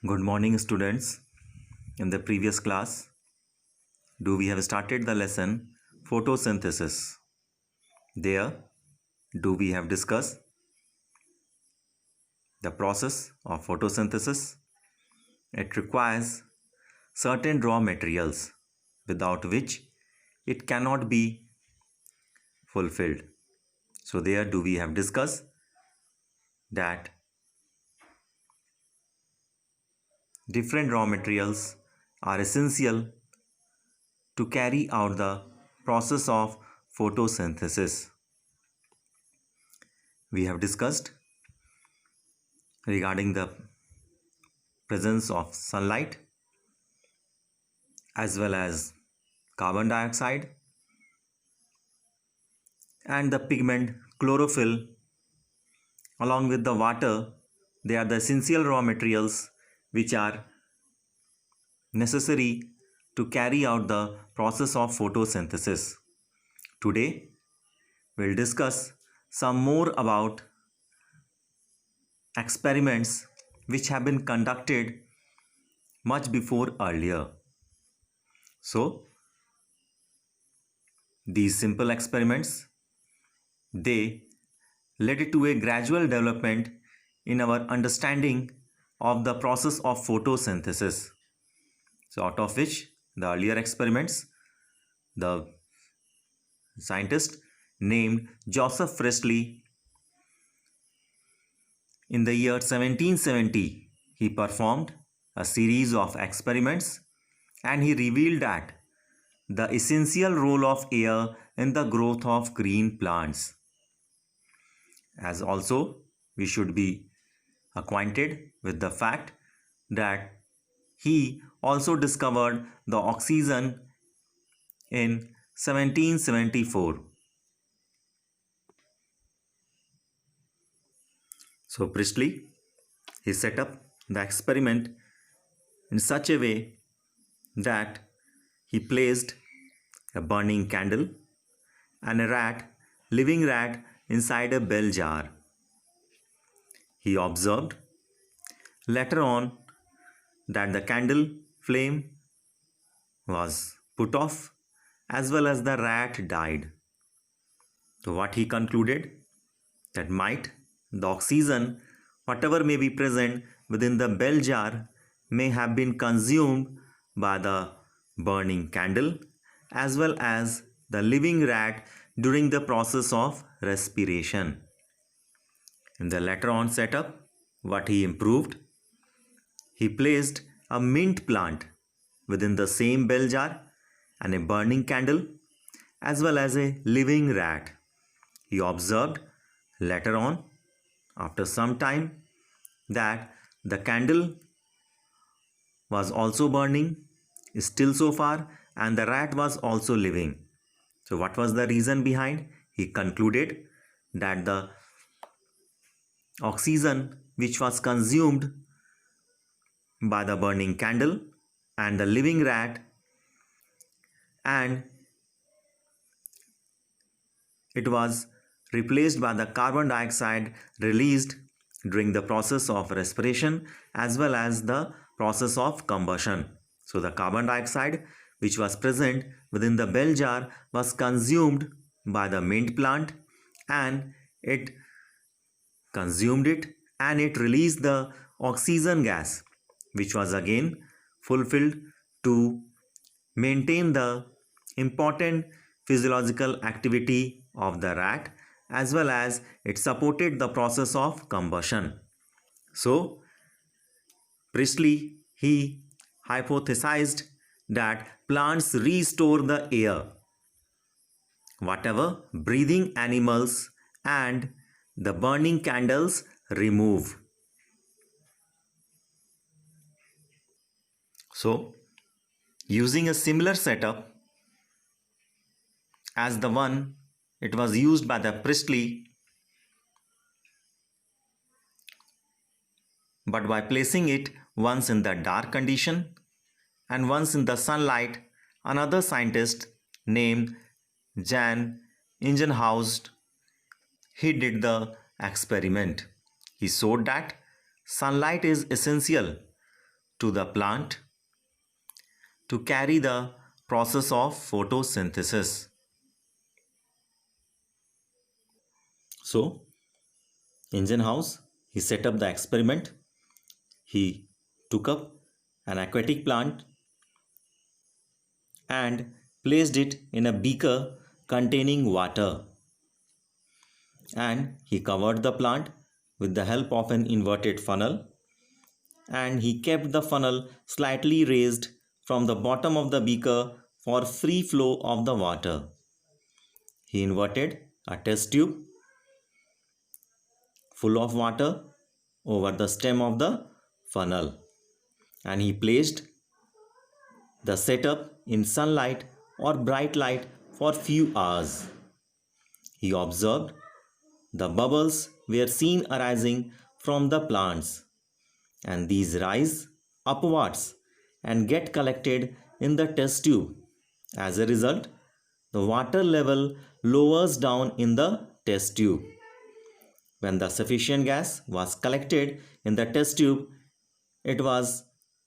Good morning, students. In the previous class, we have started the lesson photosynthesis. There, we have discussed the process of photosynthesis. It requires certain raw materials without which it cannot be fulfilled. So, there, we have discussed that different raw materials are essential to carry out the process of photosynthesis. We have discussed regarding the presence of sunlight as well as carbon dioxide and the pigment chlorophyll. Along with the water, they are the essential raw materials which are necessary to carry out the process of photosynthesis. Today we'll discuss some more about experiments which have been conducted much before earlier. So these simple experiments, they led to a gradual development in our understanding of the process of photosynthesis. So out of which the earlier experiments, the scientist named Joseph Priestley, in the year 1770, he performed a series of experiments and he revealed that the essential role of air in the growth of green plants. As also, we should be acquainted with the fact that he also discovered the oxygen in 1774. So Priestley, he set up the experiment in such a way that he placed a burning candle and a living rat inside a bell jar. He observed later on that the candle flame was put off as well as the rat died. So what he concluded, that might the oxygen whatever may be present within the bell jar may have been consumed by the burning candle as well as the living rat during the process of respiration. In the later on setup, what he improved, he placed a mint plant within the same bell jar and a burning candle as well as a living rat. He observed later on, after some time, that the candle was also burning still so far and the rat was also living. So what was the reason behind? He concluded that the oxygen which was consumed by the burning candle and the living rat, and it was replaced by the carbon dioxide released during the process of respiration as well as the process of combustion. So the carbon dioxide which was present within the bell jar was consumed by the mint plant and it consumed it and it released the oxygen gas which was again fulfilled to maintain the important physiological activity of the rat as well as it supported the process of combustion. So Priestley, he hypothesized that plants restore the air whatever breathing animals and the burning candles remove. So using a similar setup as the one it was used by the Priestley, but by placing it once in the dark condition and once in the sunlight, another scientist named Jan Ingenhousz, he did the experiment. He showed that sunlight is essential to the plant to carry the process of photosynthesis. So, Ingenhousz, he set up the experiment. He took up an aquatic plant and placed it in a beaker containing water. And he covered the plant with the help of an inverted funnel, and he kept the funnel slightly raised from the bottom of the beaker for free flow of the water. He inverted a test tube full of water over the stem of the funnel, and he placed the setup in sunlight or bright light for few hours. He observed the bubbles were seen arising from the plants, and these rise upwards and get collected in the test tube. As a result, the water level lowers down in the test tube. When the sufficient gas was collected in the test tube, it was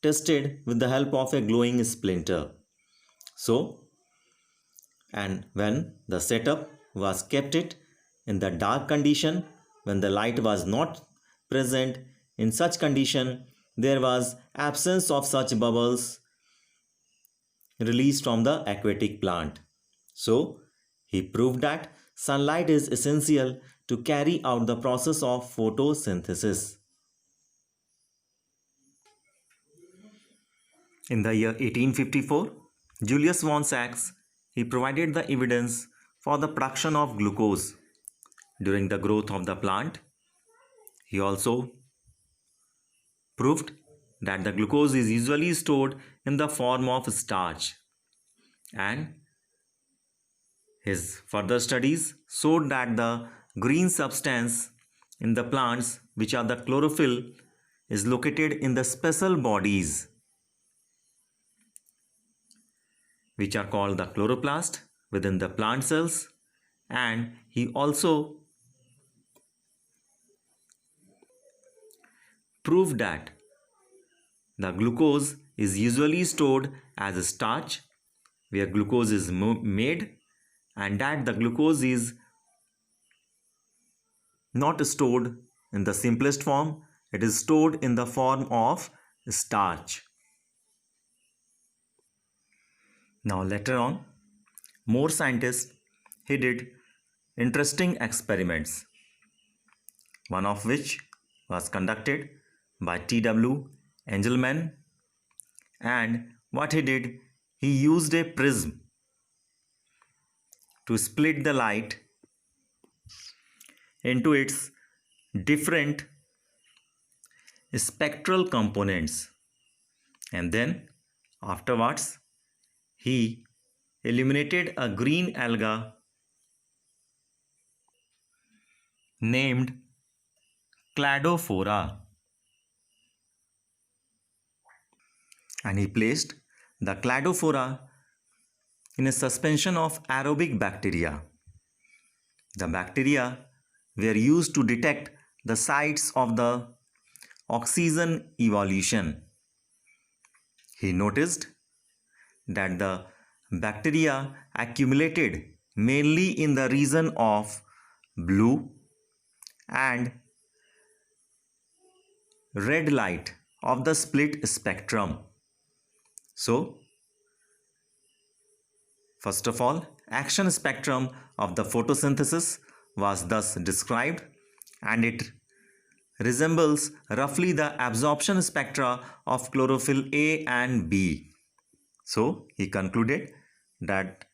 tested with the help of a glowing splinter. And when the setup was kept it in the dark condition, when the light was not present, in such condition there was absence of such bubbles released from the aquatic plant. So he proved that sunlight is essential to carry out the process of photosynthesis. In the year 1854, Julius von Sachs, he provided the evidence for the production of glucose during the growth of the plant. He also proved that the glucose is usually stored in the form of starch, and his further studies showed that the green substance in the plants, which are the chlorophyll, is located in the special bodies which are called the chloroplast within the plant cells. And he also proved that the glucose is usually stored as a starch where glucose is made, and that the glucose is not stored in the simplest form, it is stored in the form of starch. Now later on, more scientists, he did interesting experiments, one of which was conducted by T.W. Engelmann, and what he did, he used a prism to split the light into its different spectral components, and then afterwards he illuminated a green alga named Cladophora, and he placed the Cladophora in a suspension of aerobic bacteria. The bacteria were used to detect the sites of the oxygen evolution. He noticed that the bacteria accumulated mainly in the region of blue and red light of the split spectrum. So, first of all, action spectrum of the photosynthesis was thus described, and it resembles roughly the absorption spectra of chlorophyll A and B. So, he concluded that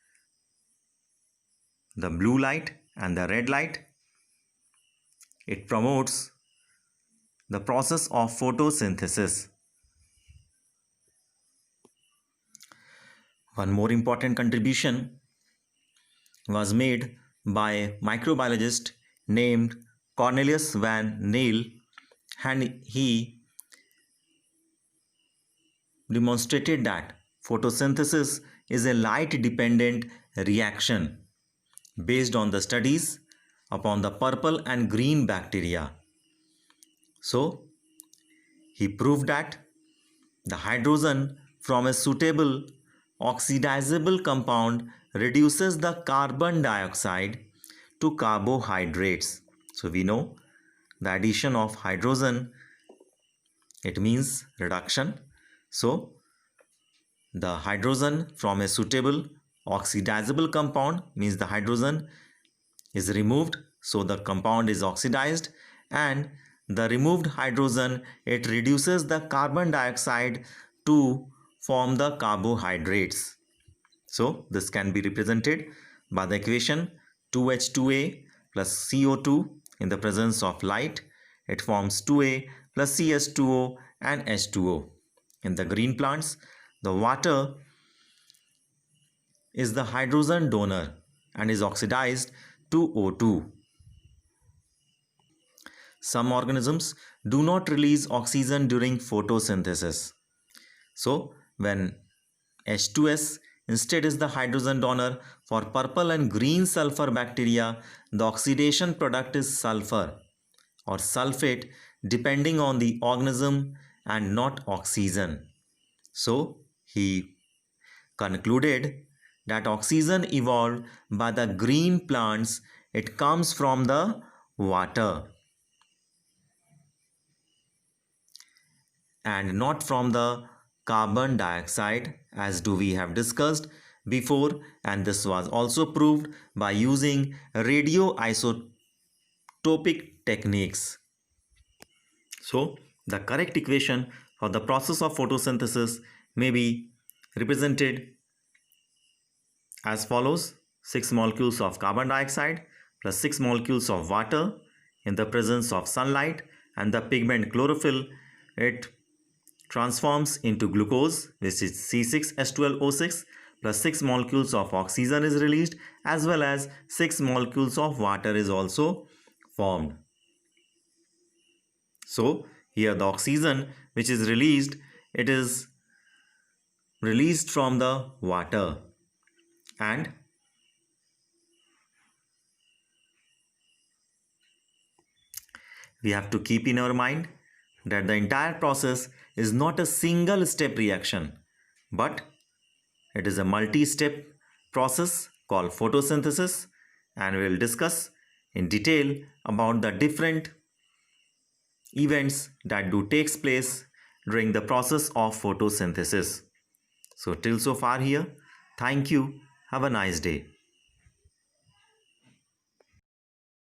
the blue light and the red light, it promotes the process of photosynthesis. One more important contribution was made by a microbiologist named Cornelius van Niel, and he demonstrated that photosynthesis is a light-dependent reaction based on the studies upon the purple and green bacteria. So, he proved that The hydrogen from a suitable oxidizable compound reduces the carbon dioxide to carbohydrates. So we know the addition of hydrogen, it means reduction. So the hydrogen from a suitable oxidizable compound means the hydrogen is removed, so the compound is oxidized, and the removed hydrogen, it reduces the carbon dioxide to form the carbohydrates. So this can be represented by the equation 2H2A plus CO2 in the presence of light. It forms 2A plus CS2O and H2O. In the green plants, the water is the hydrogen donor and is oxidized to O2. Some organisms do not release oxygen during photosynthesis. So when H2S instead is the hydrogen donor, for purple and green sulfur bacteria, the oxidation product is sulfur or sulfate depending on the organism and not oxygen. So he concluded that oxygen evolved by the green plants, it comes from the water and not from the carbon dioxide, as do we have discussed before, and this was also proved by using radioisotopic techniques. So the correct equation for the process of photosynthesis may be represented as follows: 6 molecules of carbon dioxide plus 6 molecules of water in the presence of sunlight, and the pigment chlorophyll, it transforms into glucose, which is C6H12O6, plus 6 molecules of oxygen is released, as well as 6 molecules of water is also formed. So here the oxygen which is released, it is released from the water, and we have to keep in our mind that the entire process is not a single step reaction, but it is a multi-step process called photosynthesis, and we will discuss in detail about the different events that do takes place during the process of photosynthesis. So till so far here, thank you, have a nice day.